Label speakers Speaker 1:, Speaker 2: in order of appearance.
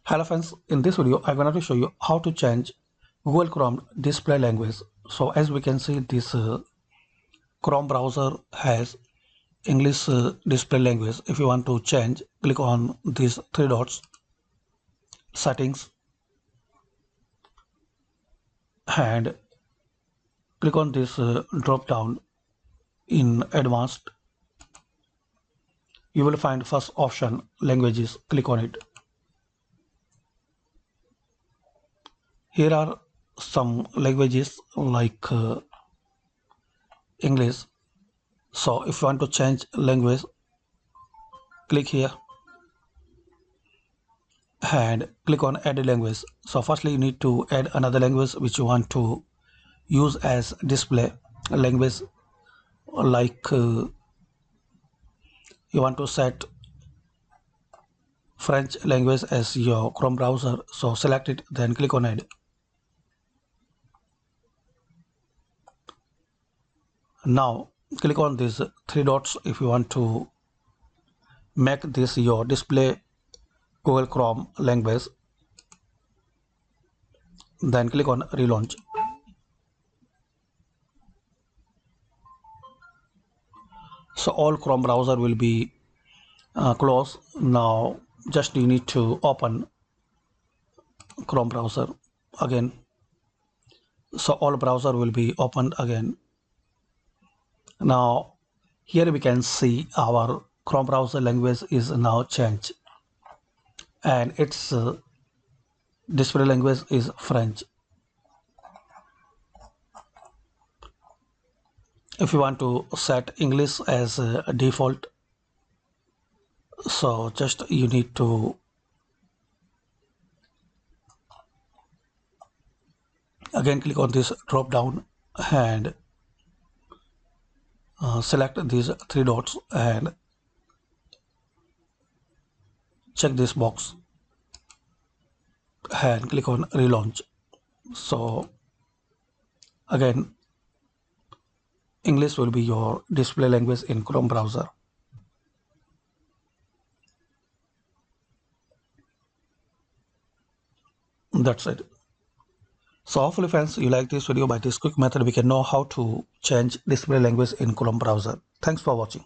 Speaker 1: Hello friends, in this video I'm going to show you how to change Google Chrome display language. So as we can see, this Chrome browser has English display language. If you want to change, click on these three dots, settings, and click on this drop down in advanced. You will find first option languages. Click on it. Here are some languages like English. So if you want to change language, click here and click on add language. So firstly you need to add another language which you want to use as display language, like you want to set French language as your Chrome browser. So select it, then click on add. Now click on these three dots if you want to make this your display Google Chrome language, then click on relaunch. So all Chrome browser will be closed. Now just you need to open Chrome browser again. So all browser will be opened again. Now here we can see our Chrome browser language is now changed and its display language is French. If you want to set English as a default, so just you need to again click on this drop down and select these three dots and check this box and click on relaunch. So again English will be your display language in Chrome browser. That's it. So hopefully friends you like this video. By this quick method we can know how to change display language in Chrome browser. Thanks for watching.